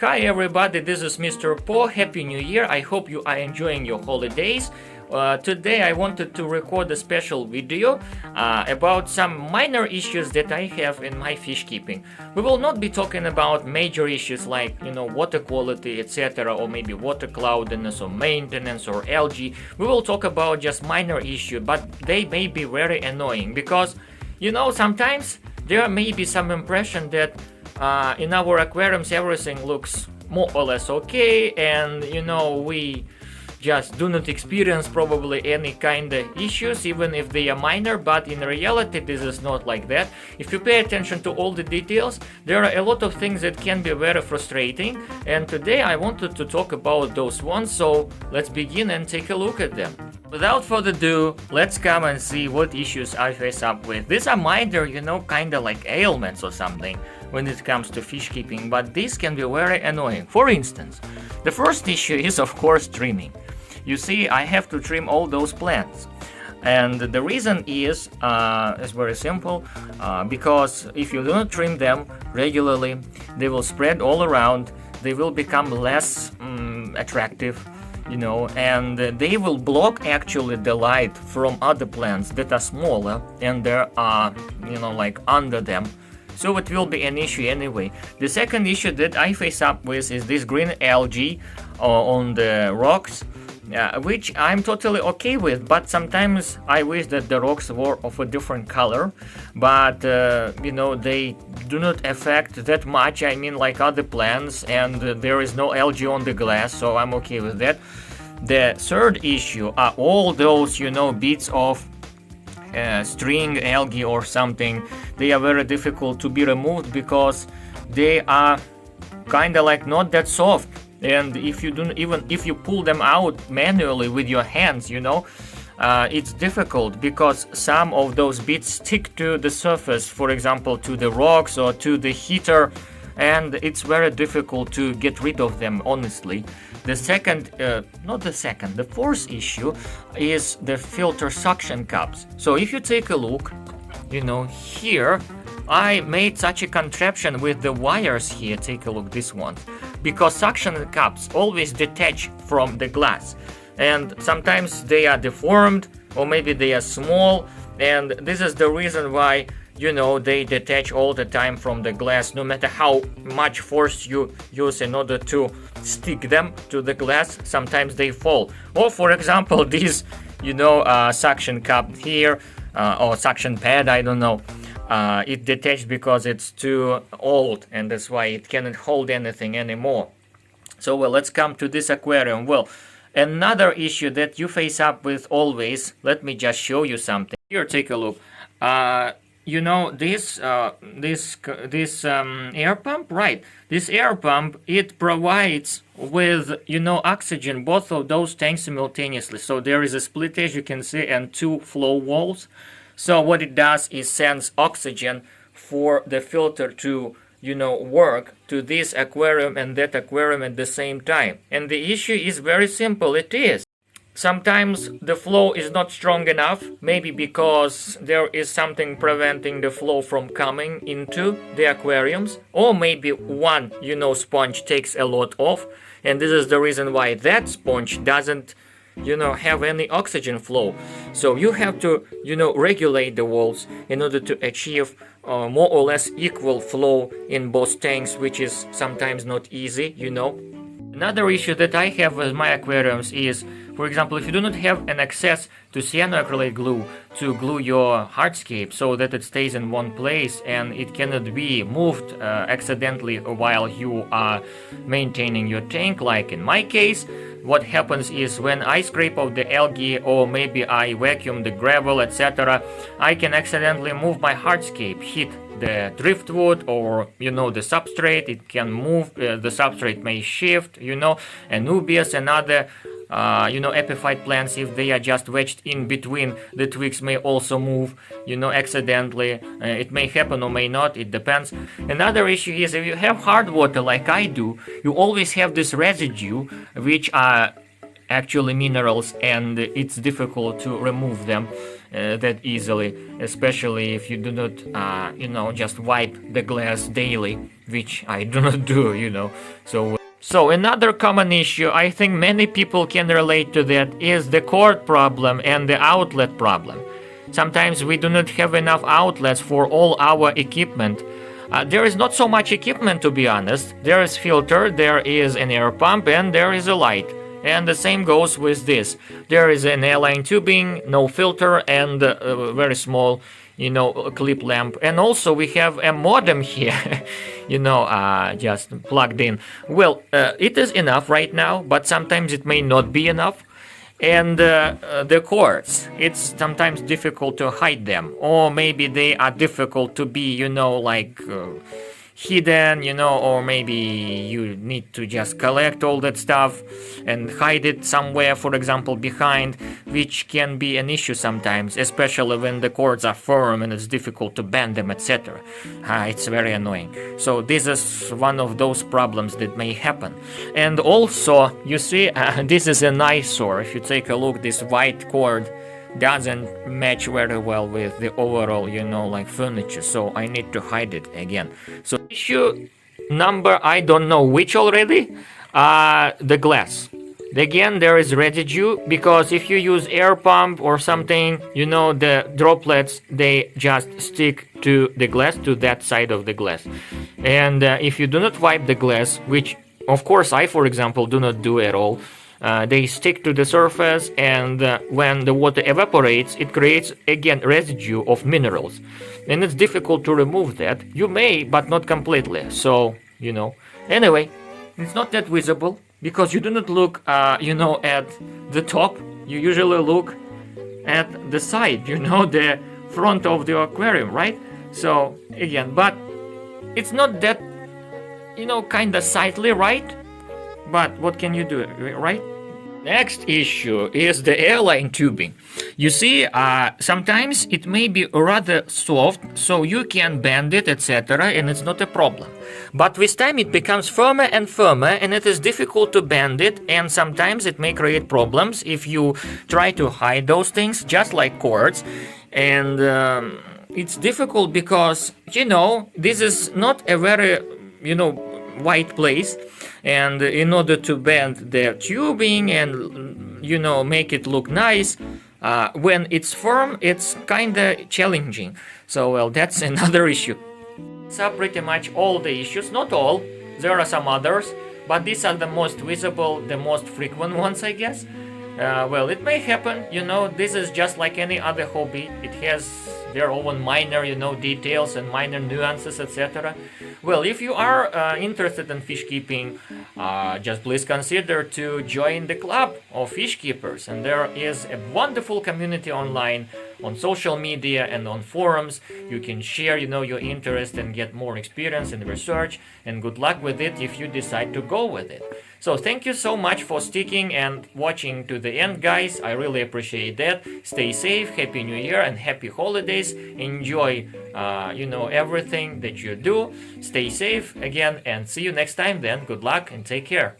Hi everybody, this is Mr. Po. Happy New Year. I hope you are enjoying your holidays. Today I wanted to record a special video about some minor issues that I have in my fish keeping. We will not be talking about major issues like, water quality, etc., or maybe water cloudiness or maintenance or algae. We will talk about just minor issues, but they may be very annoying because, sometimes there may be some impression that in our aquariums everything looks more or less okay, and we just do not experience probably any kind of issues, even if they are minor, but in reality this is not like that. If you pay attention to all the details, there are a lot of things that can be very frustrating, and today I wanted to talk about those ones, so let's begin and take a look at them. Without further ado, let's come and see what issues I face up with. These are minor, kinda like ailments or something when it comes to fish keeping, but these can be very annoying. For instance, the first issue is of course trimming. You see, I have to trim all those plants. And the reason is very simple, because if you do not trim them regularly, they will spread all around, they will become less attractive, and they will block actually the light from other plants that are smaller and there are, under them. So it will be an issue anyway. The second issue that I face up with is this green algae on the rocks. Which I'm totally okay with, but sometimes I wish that the rocks were of a different color, but they do not affect that much, like other plants, and there is no algae on the glass, so I'm okay with that. The third issue are all those bits of string algae or something. They are very difficult to be removed because they are kinda like not that soft. And if you pull them out manually with your hands, it's difficult because some of those bits stick to the surface, for example, to the rocks or to the heater, and it's very difficult to get rid of them, honestly. The fourth issue is the filter suction cups. So if you take a look, here, I made such a contraption with the wires here. Take a look, this one. Because suction cups always detach from the glass. And sometimes they are deformed, or maybe they are small. And this is the reason why, they detach all the time from the glass, no matter how much force you use in order to stick them to the glass. Sometimes they fall. Or, for example, this, suction cup here, or suction pad, I don't know. It detached because it's too old, and that's why it cannot hold anything anymore. So let's come to this aquarium. Another issue that you face up with always, let me just show you something. Here, take a look. This air pump, right? This air pump, it provides with, oxygen, both of those tanks simultaneously. So there is a split, as you can see, and two flow walls. So what it does is sends oxygen for the filter to, work to this aquarium and that aquarium at the same time. And the issue is very simple, it is. Sometimes the flow is not strong enough, maybe because there is something preventing the flow from coming into the aquariums, or maybe one, sponge takes a lot off, and this is the reason why that sponge doesn't have any oxygen flow. So you have to, regulate the walls in order to achieve more or less equal flow in both tanks, which is sometimes not easy, Another issue that I have with my aquariums is, for example, if you do not have an access to cyanoacrylate glue to glue your hardscape so that it stays in one place and it cannot be moved accidentally while you are maintaining your tank, like in my case, what happens is when I scrape out the algae or maybe I vacuum the gravel, etc., I can accidentally move my hardscape, hit the driftwood or the substrate. It can move, the substrate may shift, Anubias and other epiphyte plants, if they are just wedged in between the twigs, may also move, accidentally. It may happen or may not, it depends. Another issue is if you have hard water like I do, you always have this residue, which are actually minerals, and it's difficult to remove them. that easily, especially if you do not, just wipe the glass daily, which I do not do, So another common issue, I think many people can relate to that, is the cord problem and the outlet problem. Sometimes we do not have enough outlets for all our equipment. There is not so much equipment, to be honest. There is filter, there is an air pump, and there is a light. And the same goes with this. There is an airline tubing, no filter, and a very small, clip lamp. And also we have a modem here, just plugged in. Well, it is enough right now, but sometimes it may not be enough. And the cords, it's sometimes difficult to hide them, or maybe they are difficult to be, hidden, or maybe you need to just collect all that stuff and hide it somewhere, for example, behind, which can be an issue sometimes, especially when the cords are firm and it's difficult to bend them, etc. It's very annoying. So this is one of those problems that may happen. And also, you see, this is an eyesore. If you take a look, this white cord doesn't match very well with the overall, furniture. So I need to hide it again. So issue number, I don't know which already, the glass. Again, there is residue, because if you use air pump or something, the droplets, they just stick to the glass, to that side of the glass. And if you do not wipe the glass, which of course I, for example, do not do at all, they stick to the surface, and when the water evaporates, it creates again residue of minerals, and it's difficult to remove that. You may, but not completely. So anyway, it's not that visible, because you do not look at the top. You usually look at the side, the front of the aquarium, right? So again, but it's not that kind of sightly, right? But what can you do, right? Next issue is the airline tubing. You see, sometimes it may be rather soft, so you can bend it, etc., and it's not a problem. But with time it becomes firmer and firmer, and it is difficult to bend it, and sometimes it may create problems if you try to hide those things, just like cords. And it's difficult because, this is not a very, white place, and in order to bend the tubing and make it look nice, when it's firm, it's kind of challenging. So well, that's another issue. So pretty much all the issues, not all, there are some others, but these are the most visible, the most frequent ones, I guess. Well, it may happen, this is just like any other hobby. It has their own minor, details and minor nuances, etc. Well, if you are interested in fish keeping, just please consider to join the club of fish keepers. And there is a wonderful community online, on social media and on forums. You can share, your interest and get more experience in research. And good luck with it if you decide to go with it. So thank you so much for sticking and watching to the end, guys. I really appreciate that. Stay safe, Happy New Year and Happy Holidays. Enjoy, everything that you do. Stay safe again, and see you next time then. Good luck and take care.